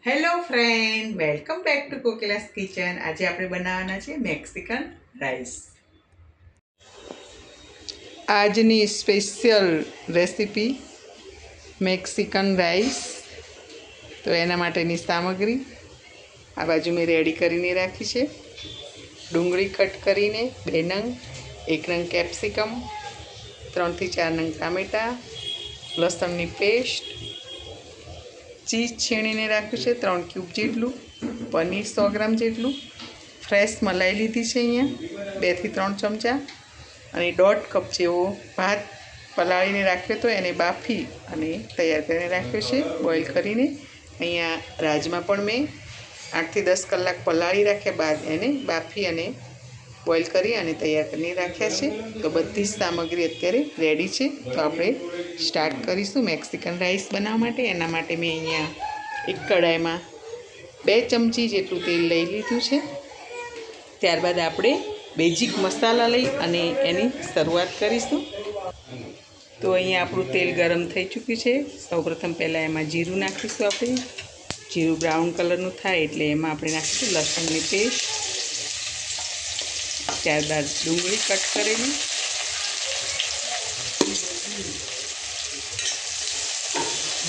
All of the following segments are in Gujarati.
Hello friend, welcome back to Kokila's kitchen. આજે આપણે બનાવવાના છે મેક્સિકન રાઈસ. આજની સ્પેશિયલ રેસીપી મેક્સિકન રાઈસ. તો એના માટેની સામગ્રી આ બાજુ મેં રેડી કરીને રાખી છે. ડુંગળી કટ કરીને 2 નંગ, 1 નંગ કેપ્સિકમ, 3 થી 4 નંગ ટામેટાં, લસણની પેસ્ટ, ચીઝ છીણીને રાખ્યું છે 3 ક્યુબ જેટલું, પનીર 100 ગ્રામ જેટલું, ફ્રેશ મલાઈ લીધી છે અહીંયા 2 થી 3 ચમચા, અને 1.5 કપ જેવો ભાત પલાળીને રાખ્યો હતો, એને બાફી અને તૈયાર કરીને રાખ્યો છે બોઇલ કરીને. અહીંયા રાજમા પણ મેં 8 થી 10 કલાક પલાળી રાખ્યા બાદ એને બાફી અને બોઇલ કરી અને તૈયાર કરીને રાખ્યા છે. તો બધી જ સામગ્રી અત્યારે રેડી છે. તો આપણે સ્ટાર્ટ કરીશું મેક્સિકન રાઈસ બનાવવા માટે. એના માટે મેં અહીંયા એક કડાઈમાં 2 ચમચી જેટલું તેલ લઈ લીધું છે. ત્યારબાદ આપણે બેઝિક મસાલા લઈ અને એની શરૂઆત કરીશું. તો અહીંયા આપણું તેલ ગરમ થઈ ચૂક્યું છે. સૌપ્રથમ પહેલાં એમાં જીરું નાખીશું. આપણે જીરું બ્રાઉન કલરનું થાય એટલે એમાં આપણે નાખીશું લસણની પેસ્ટ, ત્યારબાદ ડુંગળી કટ કરેલી,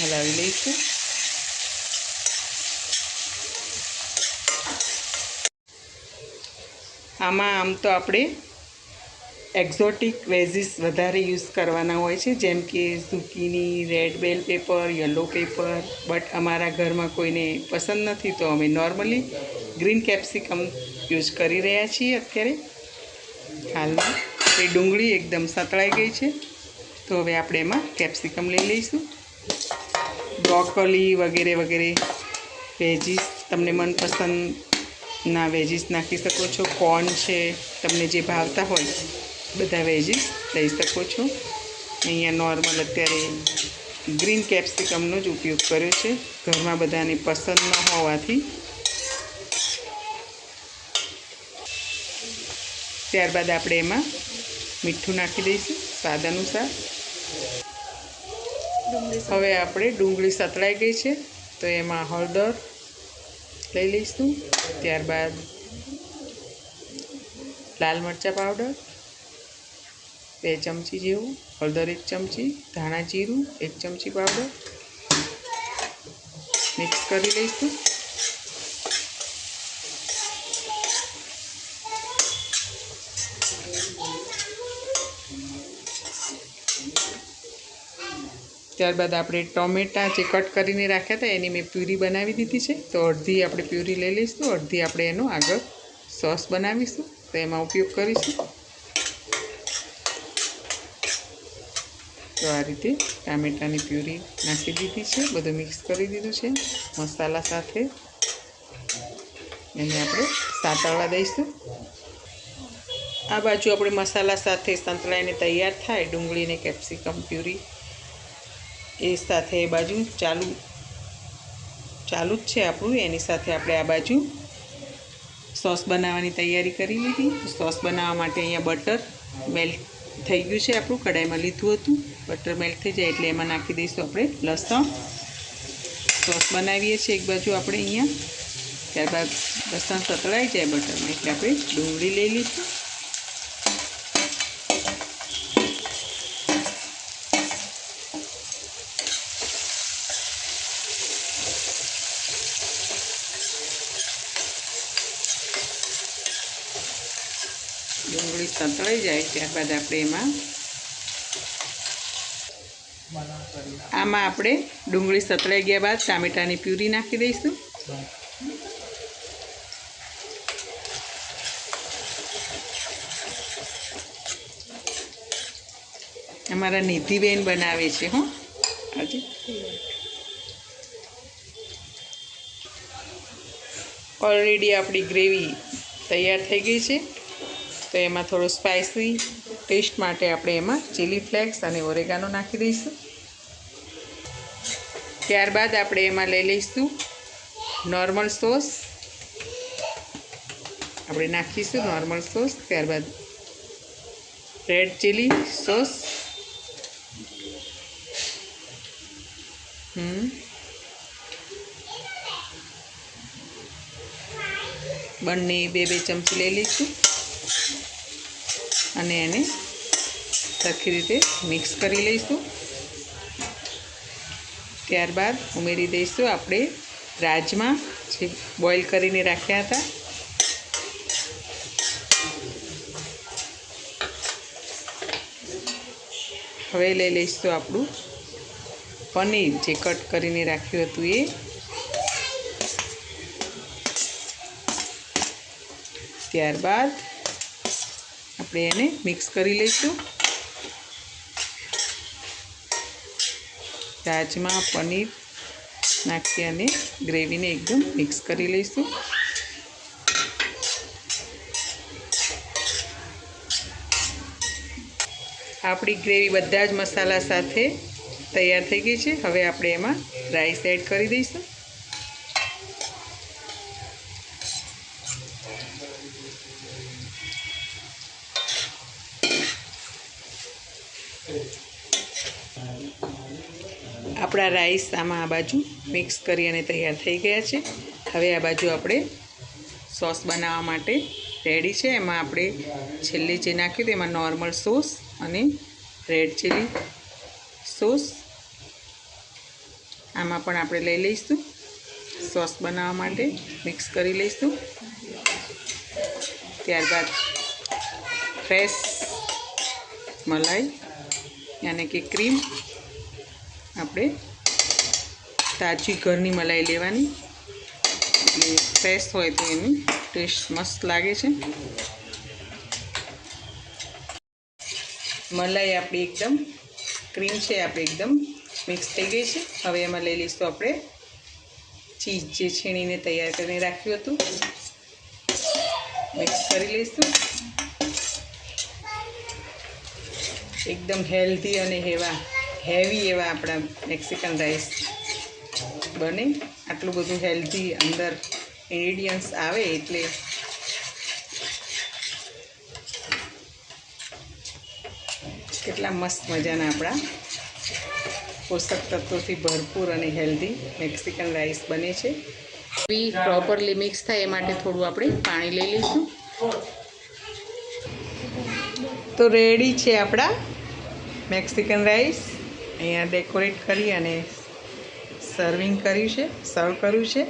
હલાવી લઈશું. આમાં આમ તો આપણે એક્ઝોટિક વેજીસ વધારે યુઝ કરવાના હોય છે, જેમ કે zucchini, red bell pepper, yellow pepper, but અમારા ઘરમાં કોઈને પસંદ નથી તો અમે નોર્મલી ગ્રીન કેપ્સિકમ યુઝ કરી રહ્યા છીએ અત્યારે હાલમાં. એ ડુંગળી એકદમ સતળાઈ ગઈ છે. તો હવે આપણે એમાં કેપ્સિકમ લઈ લઈશું. બ્રોકોલી વગેરે વગેરે વેજીસ તમને મનપસંદના વેજીસ નાખી શકો છો. કોર્ન છે, તમને જે ભાવતા હોય બધા વેજીસ લઈ શકો છો. અહીંયા નોર્મલ અત્યારે ગ્રીન કેપ્સિકમનો જ ઉપયોગ કર્યો છે, ઘરમાં બધાને પસંદ ન હોવાથી. ત્યારબાદ આપણે એમાં મીઠું નાખી દઈશું સ્વાદ અનુસાર. હવે આપણે ડુંગળી સતળાઈ ગઈ છે તો એમાં હળદર લઈ લઈશું. ત્યારબાદ લાલ મરચાં પાવડર 2 ચમચી જેવું, હળદર 1 ચમચી, ધાણા જીરું 1 ચમચી પાવડર મિક્સ કરી લઈશું. ત્યારબાદ આપણે ટોમેટાં જે કટ કરીને રાખ્યા હતા એની મેં પ્યુરી બનાવી દીધી છે. તો અડધી આપણે પ્યુરી લઈ લઈશું, અડધી આપણે એનો આગળ સોસ બનાવીશું તો એમાં ઉપયોગ કરીશું. તો આ રીતે ટામેટાની પ્યુરી નાખી દીધી છે, બધું મિક્સ કરી દીધું છે મસાલા સાથે. એને આપણે સાંતળવા દઈશું. આ બાજુ આપણે મસાલા સાથે સંતળાઈને તૈયાર થાય ડુંગળીને કેપ્સિકમ પ્યુરી, એ સાથે એ બાજુ ચાલુ જ છે આપણું. એની સાથે આપણે આ બાજુ સોસ બનાવવાની તૈયારી કરી લીધી. સોસ બનાવવા માટે અહીંયા બટર મેલ્ટ થઈ ગયું છે આપણું, કડાઈમાં લીધું હતું. બટર મેલ્ટ થઈ જાય એટલે એમાં નાખી દઈશું આપણે લસણ. સોસ બનાવીએ છીએ એક બાજુ આપણે અહીંયા. ત્યારબાદ લસણ સતળાઈ જાય બટરમાં એટલે આપણે ડુંગળી લઈ લઈશું. ડુંગળી સંતળાઈ જાય ત્યારબાદ આપણે આમાં આપણે ડુંગળી સતળાઈ ગયા બાદ ટામેટાની પ્યુરી નાખી દઈશું. અમારા નિધિબેન બનાવે છે હો આજે. ઓલરેડી આપણી ગ્રેવી તૈયાર થઈ ગઈ છે. તો એમાં થોડો સ્પાઇસી ટેસ્ટ માટે આપણે એમાં ચીલી ફ્લેક્સ અને ઓરેગાનો નાખી દઈશું. ત્યારબાદ આપણે એમાં લઈ લઈશું નોર્મલ સોસ, આપણે નાખીશું નોર્મલ સોસ. ત્યારબાદ રેડ ચીલી સોસ, બંને 2-2 ચમચી લઈ લઈશું અને એને સરખી રીતે મિક્સ કરી લઈશું. ત્યારબાદ ઉમેરી દઈશું આપણે રાજમા જે બોઇલ કરીને રાખ્યા હતા. હવે લઈ લઈશું આપણું પનીર જે કટ કરીને રાખ્યું હતું એ. ત્યારબાદ આપણે એને મિક્સ કરી લઈશું. રાજમા પનીર નાખી અને ગ્રેવીને એકદમ મિક્સ કરી લઈશું. આપણી ગ્રેવી બધા જ મસાલા સાથે તૈયાર થઈ ગઈ છે. હવે આપણે એમાં રાઈસ એડ કરી દઈશું. આપણા રાઈસ આમાં આ બાજુ મિક્સ કરી અને તૈયાર થઈ ગયા છે. હવે આ બાજુ આપણે સોસ બનાવવા માટે રેડી છે. એમાં આપણે છેલ્લે જે નાખ્યું હતું એમાં નોર્મલ સોસ અને રેડ ચીલી સોસ આમાં પણ આપણે લઈ લઈશું. સોસ બનાવવા માટે મિક્સ કરી લઈશું. ત્યારબાદ ફ્રેશ મલાઈ યાની કે ક્રીમ, આપણે તાજી ઘરની મલાઈ લેવાની એટલે ફ્રેશ હોય તો એની ટેસ્ટ મસ્ત લાગે છે. મલાઈ આપણી એકદમ ક્રીમ છે આપણે એકદમ મિક્સ થઈ ગઈ છે. હવે એમાં લઈ લઈશું આપણે ચીઝ જે છીણીને તૈયાર કરીને રાખ્યું હતું. મિક્સ કરી લઈશું. એકદમ હેલ્ધી અને હેવી એવા આપણા મેક્સિકન રાઈસ બને. આટલું બધું હેલ્ધી અંદર ઇન્ગ્રીડિયન્ટ્સ આવે એટલે કેટલા મસ્ત મજાના આપણા પોષક તત્વોથી ભરપૂર અને હેલ્ધી મેક્સિકન રાઈસ બને છે. પ્રોપરલી મિક્સ થાય એ માટે થોડું આપણે પાણી લઈ લઈશું. તો રેડી છે આપણા મેક્સિકન રાઈસ. અહીંયા ડેકોરેટ કરી અને સર્વ કર્યું છે.